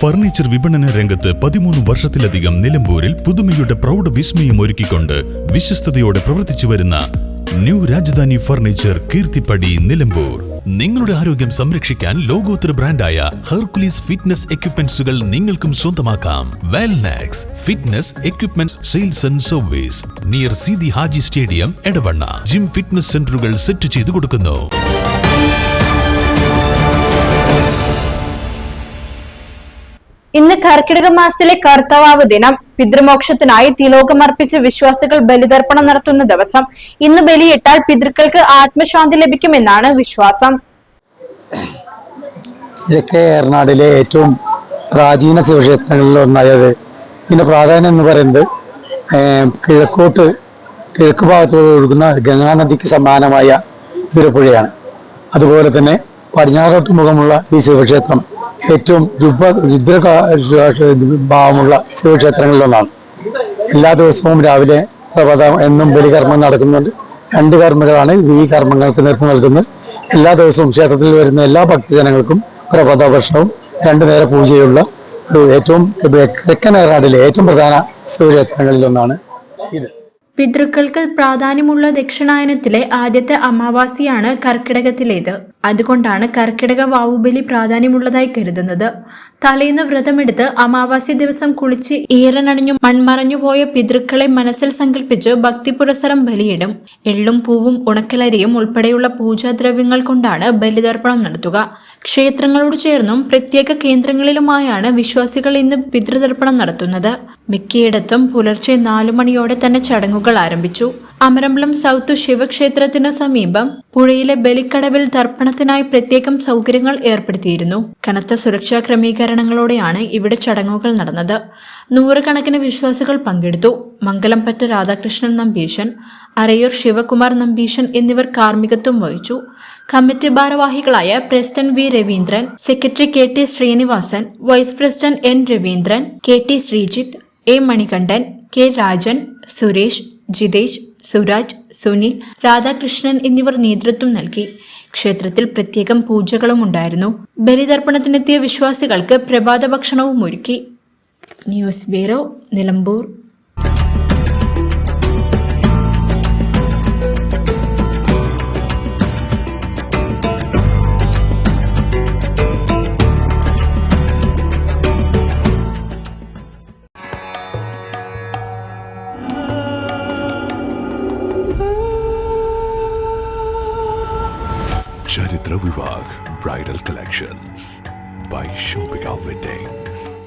Furniture വിപണന രംഗത്ത് 13 വർഷത്തിലധികം നിലമ്പൂരിൽ പുതുമയുടെ പ്രൗഢ വിസ്മയം ഒരുക്കിക്കൊണ്ട് വിശ്വസ്തയോടെ പ്രവർത്തിച്ചു വരുന്ന ന്യൂ രാജധാനി ഫർണിച്ചർ കീർത്തിപ്പടി നിലമ്പൂർ. നിങ്ങളുടെ ആരോഗ്യം സംരക്ഷിക്കാൻ ലോകോത്തര ബ്രാൻഡായ ഹെർക്കുലീസ് ഫിറ്റ്നസ് എക്യുപ്മെന്റ്സുകൾ നിങ്ങൾക്കും സ്വന്തമാക്കാം. Wellnex fitness equipment sales and service near Seethi Haji stadium, Edavanna. Gym fitness സെന്ററുകൾ സെറ്റ് ചെയ്തു കൊടുക്കുന്നു. ഇന്ന് കർക്കിടക മാസത്തിലെ കർത്തവാവ് ദിനം. പിതൃമോക്ഷത്തിനായി തിലോകമർപ്പിച്ച് വിശ്വാസികൾ ബലിതർപ്പണം നടത്തുന്ന ദിവസം. ഇന്ന് ബലിയിട്ടാൽ പിതൃക്കൾക്ക് ആത്മശാന്തി ലഭിക്കുമെന്നാണ് വിശ്വാസം. കിഴക്കേ ഏറനാടിലെ ഏറ്റവും പ്രാചീന ശിവക്ഷേത്രങ്ങളിൽ ഒന്നായത് ഇതിന്റെ പ്രാധാന്യം എന്ന് പറയുന്നത് കിഴക്ക് ഭാഗത്തോട് ഒഴുകുന്ന ഗംഗാനദിക്ക് സമാനമായ തിരുപ്പുഴയാണ്. അതുപോലെ തന്നെ പടിഞ്ഞാറോട്ട് മുഖമുള്ള ഈ ശിവക്ഷേത്രം ഏറ്റവും രുദ്രഭാവമുള്ള ശിവക്ഷേത്രങ്ങളിലൊന്നാണ്. എല്ലാ ദിവസവും രാവിലെ എന്നും ബലികർമ്മം നടക്കുന്നുണ്ട്. 2 കർമ്മികളാണ് ഈ കർമ്മങ്ങൾക്ക് നേതൃത്വം നൽകുന്നത്. എല്ലാ ദിവസവും ക്ഷേത്രത്തിൽ വരുന്ന എല്ലാ ഭക്തജനങ്ങൾക്കും പ്രഭാതഭക്ഷണവും 2 നേര പൂജയുള്ള ഏറ്റവും തെക്കൻ ഏറനാടിലെ ഏറ്റവും പ്രധാന ശിവക്ഷേത്രങ്ങളിലൊന്നാണ് ഇത്. പിതൃക്കൾക്ക് പ്രാധാന്യമുള്ള ദക്ഷിണായനത്തിലെ ആദ്യത്തെ അമാവാസിയാണ് കർക്കിടകത്തിലേത്. അതുകൊണ്ടാണ് കർക്കിടക വാവുബലി പ്രാധാന്യമുള്ളതായി കരുതുന്നത്. തലേന്ന് വ്രതമെടുത്ത് അമാവാസി ദിവസം കുളിച്ച് ഈറനണിഞ്ഞു മൺമറഞ്ഞുപോയ പിതൃക്കളെ മനസ്സിൽ സങ്കല്പിച്ച് ഭക്തിപുരസരം ബലിയിടും. എള്ളും പൂവും ഉണക്കലരിയും ഉൾപ്പെടെയുള്ള പൂജാദ്രവ്യങ്ങൾ കൊണ്ടാണ് ബലിതർപ്പണം നടത്തുക. ക്ഷേത്രങ്ങളോട് ചേർന്നും പ്രത്യേക കേന്ദ്രങ്ങളിലുമായാണ് വിശ്വാസികൾ ഇന്ന് പിതൃതർപ്പണം നടത്തുന്നത്. മിക്കയിടത്തും പുലർച്ചെ 4 മണിയോടെ തന്നെ ചടങ്ങുകൾ ആരംഭിച്ചു. അമരമ്പലം സൗത്ത് ശിവക്ഷേത്രത്തിനു സമീപം പുഴയിലെ ബലിക്കടവിൽ തർപ്പണത്തിനായി പ്രത്യേകം സൗകര്യങ്ങൾ ഏർപ്പെടുത്തിയിരുന്നു. കനത്ത സുരക്ഷാ ക്രമീകരണങ്ങളോടെയാണ് ഇവിടെ ചടങ്ങുകൾ നടന്നത്. 100 കണക്കിന് വിശ്വാസികൾ പങ്കെടുത്തു. മംഗലംപറ്റ രാധാകൃഷ്ണൻ നമ്പീശൻ, അരയൂർ ശിവകുമാർ നമ്പീശൻ എന്നിവർ കാർമ്മികത്വം വഹിച്ചു. കമ്മിറ്റി ഭാരവാഹികളായ president V Raveendran, secretary K T Sreenivasan, vice president N Raveendran, K T Sreejith, A Manikandan, K Rajan, Suresh, Jithesh, Suraj, Sunil, Radhakrishnan എന്നിവർ നേതൃത്വം നൽകി. ക്ഷേത്രത്തിൽ പ്രത്യേകം പൂജകളും ഉണ്ടായിരുന്നു. ബലിതർപ്പണത്തിനെത്തിയ വിശ്വാസികൾക്ക് പ്രഭാത ഭക്ഷണവും ഒരുക്കി. News bureau, Nilambur. Charitra Vivag Bridal Collections by Shobhika Weddings.